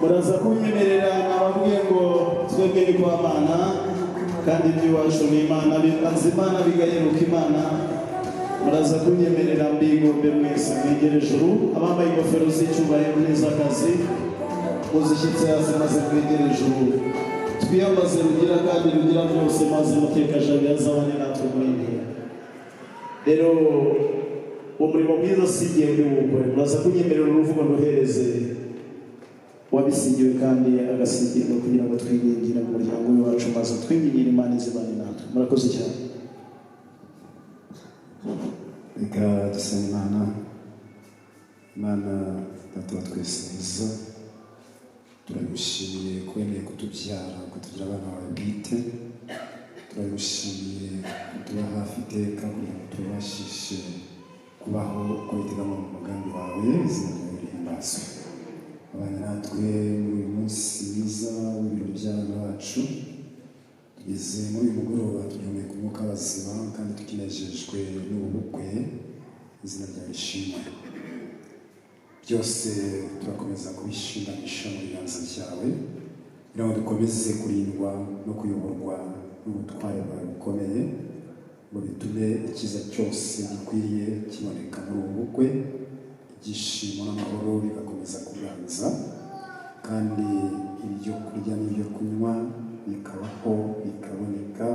muraza kunyemerera ababwiye ngo twebwe ni kwa Mana kandi iby'iwacu ni Imana bikanze Imana bigaheruka Imana. Muraza kunyemerera mbigombe mwese mwegere ijuru, abambaye ingofero z'icyubahiro n'iz'akazi muzishyitse hasi maze mwegere ijuru, twiyambaze rugira kandi rugira byose maze muteka jabi yazabane natwe muri ibi. Rero umurimo mwiza sigiye uri bukore, muraza kunyemerera uruvugo ndohereze wabisigiwe kandi agasigirwa kugira ngo twigingire mu muryango wacu maze twigingire Imana izibane natwe. Murakoze cyane. Reka dusenge Imana data wa twese mwiza, turagushimiye ko wemeye kutubyara kutugira abana bawe bwite, turagushimiye kutuba hafi iteka kugira ngo tubashishe kubaho uko biteganywa mu mugambi wawe, izina ryawe rihimbazwe. Abana natwe muri uyu munsi mwiza w'ibiro by'abana bacu, tugeze muri uyu mugoroba tugihumeka umwuka w'abazima kandi tukinejejwe n'ubu bukwe, izina ryawe rishimwe. Byose turakomeza kubishinganisha mu biganza byawe kugira ngo dukomeze kurindwa no kuyoborwa n'ubutware bwawe bukomeye, ngo bitume icyiza cyose gikwiriye kiboneka muri ubu bukwe, ibyishimo n'amahoro bigakomeza kuganza, kandi ibyo kurya n'ibyo kunywa bikabaho bikaboneka,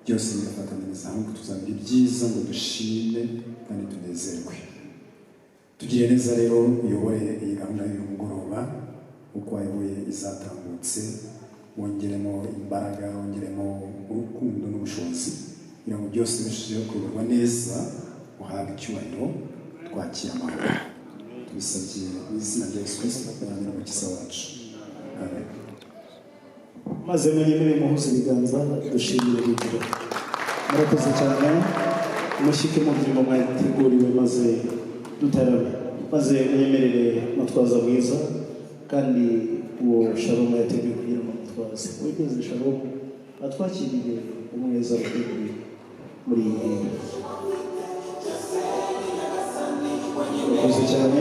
byose bigafatanyiriza hamwe kutuzanira ibyiza ngo dushime kandi tunezerwe. Tugire neza rero uyobore iyi gahunda y'uyu mugoroba uko wayoboye izatambutse, wongeremo imbaraga, wongeremo urukundo n'ubushobozi kugira ngo byose birusheho kuyoborwa neza, uhabwe icyubahiro, twakira amahoro. Tubisabye mu izina rya Yesu Kristo kugira umukiza wacu. Amen. Maze munyemerere muhuze ibiganza dushimire Bikira. Murakoze cyane, mushyike mu murimo mwateguriwe maze dutarame, maze munyemerere Mutwaza mwiza kandi uwo Shalom yateguye kugira ngo Mutwaze wigeze Shalom atwakiriye umweza wateguye muri iyi ngingo. Murakoze cyane,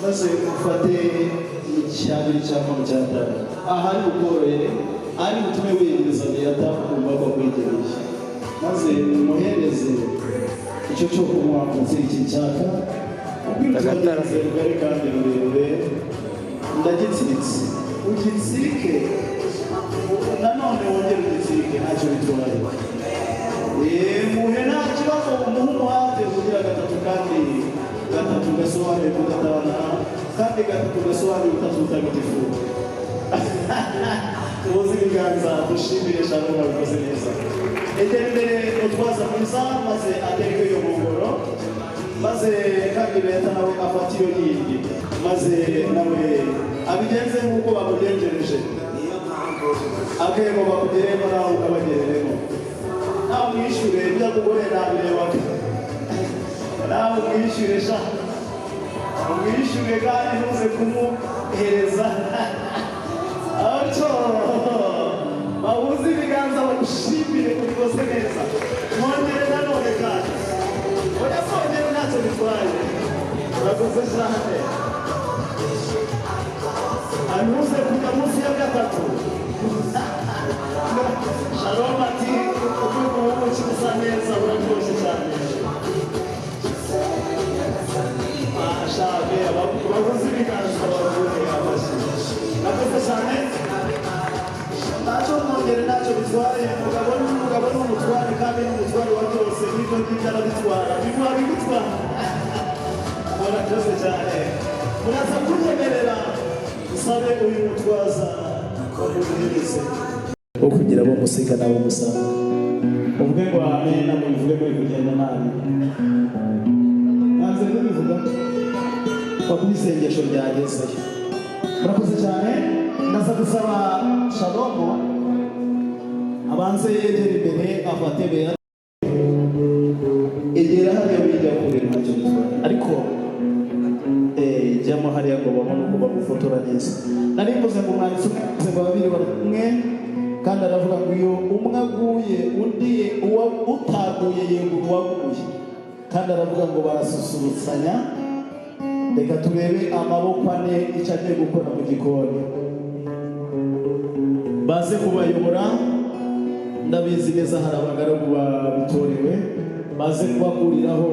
maze ufate icyabiri cyangwa mu cyatanu ahari ukoroheye, ari butume wiyemeza biyata kumva ko kwegereye, maze umuhereze icyo cyo kunywa munsi y'iki cyaka, ubwitwagize rugari kandi rurerure, ndagitsiritse ugitsirike nanone wongere ugitsirike, ntacyo bitwaye. Muhe nta kibazo, umuhe umuhate kugira gatatu, kandi gatatu gasobanuye kudatana, kandi gatatu gasobanuye utatu utagatifu. Tubuze ibiganza dushimire Shalom wabikoze neza. Egera imbere Mutwaza mwiza maze ateke iyo nkongoro, maze kandi leta nawe afata iyo yindi, maze nawe abigenze nk'uko bamugenjereje, akego bakugeremo nawe ukabagereremo. Nawe umwishyure ibyo akugore ntabirebaga, nawe umwishyure sha, umwishyure kandi ntuze kumuhereza. Acho bahuze ibiganza bagushimire kubikoze neza, mwongere nanone kandi oya songere ntacyo bitwaye. Murakoze cyane, anuze kujya munsi ya gatatu. Shalom ati uko ukiza neza uraryoshye cyane. Ashabe bahuze ibiganza bavuye amashyi. Murakoze cyane, ntacyo mwongere ntacyo bitwaye. Umugabo n'umutware kandi n'umutware wa byose n'ibyo ngibyo arabitwara, biguha bigutwara. Murakoze cyane, muraza kunyemerera usabe uyu Mutwaza wamuhereze wo kugira abo museka n'abo musanga, uvuge ngo amen ntabwo bivuge ngo kugenda nabi, nanze kubivuga kuko isengesho ryagezeyo. Murakoze cyane, ndaza gusaba Shalom abanze yegera imbere afate beya, egera hariya wijya kure ntacyo bitwaye, ariko jyamo hariya ngo babone uko bagufotora neza. Nari mvuze ngo umwanditsi umwe ngo babiri bari kumwe, kandi aravuga ngo iyo umwe aguye undi utaguye yegura uwaguye, kandi aravuga ngo barasusurutsanya reka turebe amaboko ane icyo agiye gukora mu gikoni baze kubayobora. Ndabizi neza hari abagaragu babitorewe baze kubakuriraho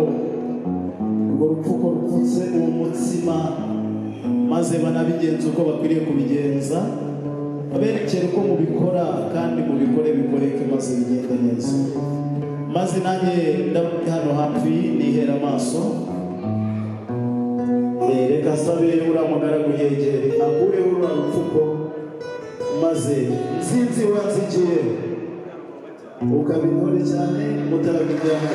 urwo rupfuko rupfutse uwo mutsima, maze banabigenza uko bakwiriye kubigenza, baberekere uko mubikora kandi mubikore bikoreke maze bigende neza. Maze nanjye ndabona hano hafi nihera amaso, reka sabe uriya mugaragu yegere akureho uriya rupfuko, maze nzinzi wanzigiye ukabintore cyane mutarabijyana.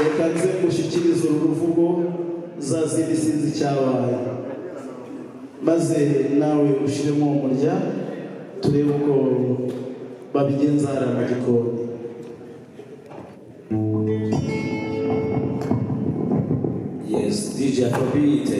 Reka nze gushyikiriza uru ruvugo za zindi sinzi cyabaye, maze nawe ushiremo umurya turebe uko babigenza hariya mu gikoni. Yes, DJ Afrobeat.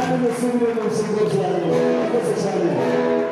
kandi musubire mu bishingo byanyu. Murakoze cyane.